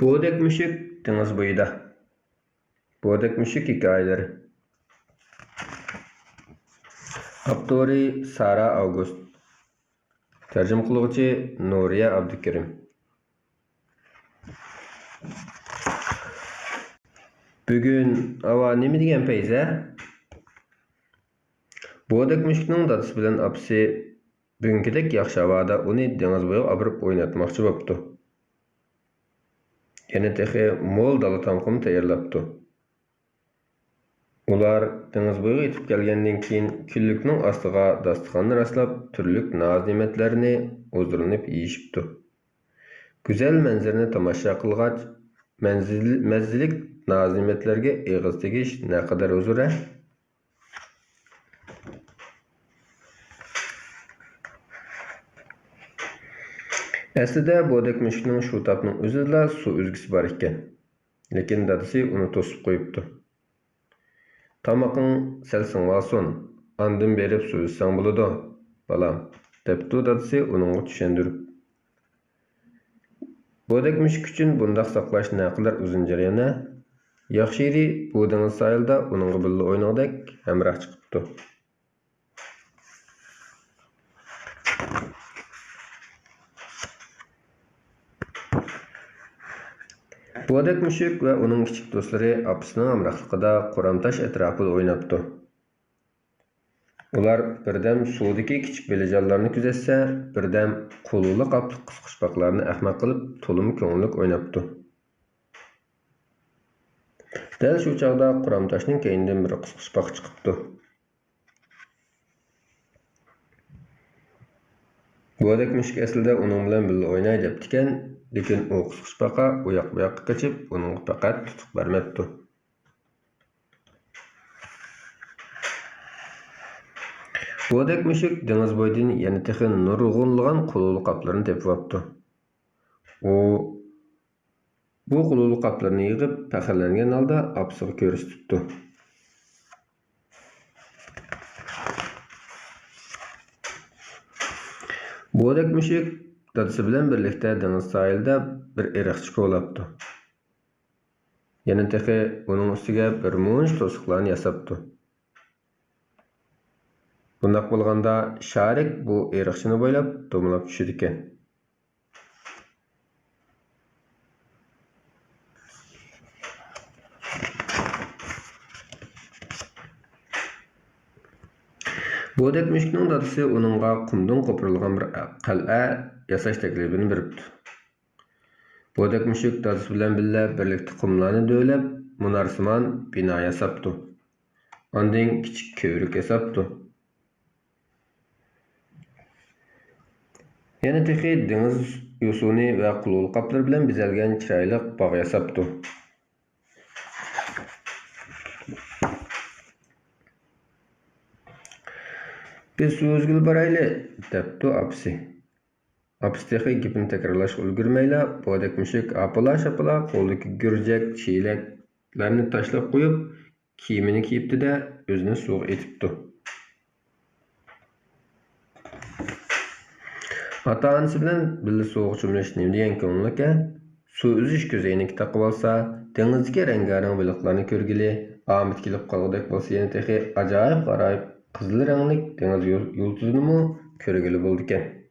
Boğdak Müşük deniz boyida. Boğdak Müşük hikayeleri. Avtori Sara August. Tercüme kılıgıcı Nuriye Abdükerim. Bugün ava nemi degen peyze? Boğdak Müşüknün dadısı bilen apsi bugünkidek yaxşı avada onu deniz boyu abırıp oynatmakçı boptu. Yine tehi mol dalı tamkımı tayarlaptı. Ular deniz boyu yetip gelgenden keyin küllüknün astıga dastıkanını raslap türlük naz-nimetlerini ozdurulup yiyişipti. Güzel menzirini tamaşa kılgaç mezzilik naz-nimetlerge eğiz tegiş ne kadar huzur. Aslida Boğdak Müşüknün şu tapının özüdela su üzgüsü bar ekan. Lekin dadısı onu tosup koyuptu. Tamakın selsin valson, andın berip su üzsen buludu, balam, deptu dadısı onunla düşendirip. Boğdak Müşük üçün bundaq saklaş ne kadar uzun jarayana, yaxşı iri bu deniz sayılda onunla birli oynagdak hemrah çıkıptı. Boğdak Müşük ve onun küçük dostları apısının amraqlıqıda Qoramtaş etrafıda oynaptı. Ular birdem sudaki küçük belijallarını küzetse, birdem kolulu qaplı qısqışpaqlarını ahmaq qılıp tolumu köңülük oynaptı. Däl şu çağda Qoramtaşның keyinden bir qısqışpaq çıkıptı. Boğdak Müşük aslida onun bilen birli oynay deptiken, lekin o qısqışpaqa uyak buyaqqa kaçıp onun faqat tutuq bermepti. Boğdak Müşük deniz boydan yana tehi nurg'unlagan qululu qaplarını tepip aptı. Bu qululu qaplarını yığıp faxrlangan halda apsıga ko'rsatibdi. Boğdak Müşük dadısı bilen birlikte deniz sahilde bir eriqçi ko'laptı. Yana tehi onun üstüge bir munç tosuqlarını yasaptı. Bundaq bolganda Şarik bu eriqçini boylap domulap düşüdü eken. Boğdak Müşüknün dadısı onunğa qumdan qopurilgan bir qal'a yasaş teklifini beripdi. Boğdak Müşük dadısı bilen billa birlikte qumlarını döylep munarsiman bina yasaptı. Ondan kichik kövrük yasaptı. Yana tehi deniz yosuni ve qululu qaplar bilen bezelgen çirayliq bağ yasaptı. Biz su özgül baraylı, depti apsi. Apsi tehi gipini tekrarlaş ulgürmeyle Boğdak Müşük apala-şapala qo'ldaki gürcek, çiyleklerini taşlap koyup kiyimini kiyipti de özünü soğuk etipti. Ata-anası bilen birli soğuk çömleş nemi degen köңülükə, su üzüş gözeyini taqıp alsa, denizdeki rengarenk balıqlarını körgili, amit kelip qalğıdak bolsa yana tehi acayip qarayıp qızıl renglik deniz yıldızını mu körgili boldu eken.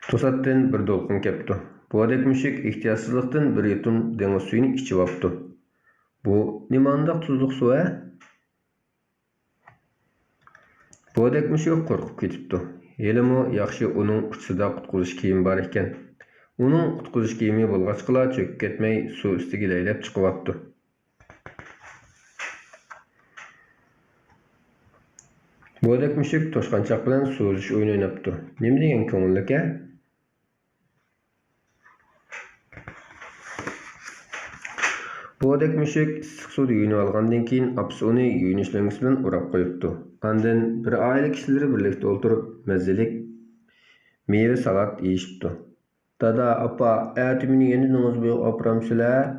Tosatdan bir dolqun kepti. Boğdak Müşük ihtiyatsızlıktan bir yutum deniz suyunu içip aptı. Bu nimandaq tuzluq su Boğdak Müşük qorqup ketipdi. Helimi yaxşı onun uçsida qutquzuş kiyimi bar eken. Onun qutquzuş kiyimi bolğaçqıla çöküp ketmey su üstüge leylep çıkıp aptı. Boğdak Müşük toşqançaq bilen su üzüş oyunu oynaptı. Nemi degen köңüllik Boğdak Müşük issiq suda yuyunup algandan keyin apsı onu yuyunuş löngüsü bilen urap koyuptu. Andan bir aile kişileri birlikte olturup mezzelik meyve salat yiyişipti. Dada, apa, ätümini yeni deniz boyu apuramsılar.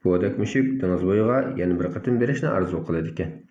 Boğdak Müşük deniz boyuğa yeni bir qatım berişini arzu qılıdı eken.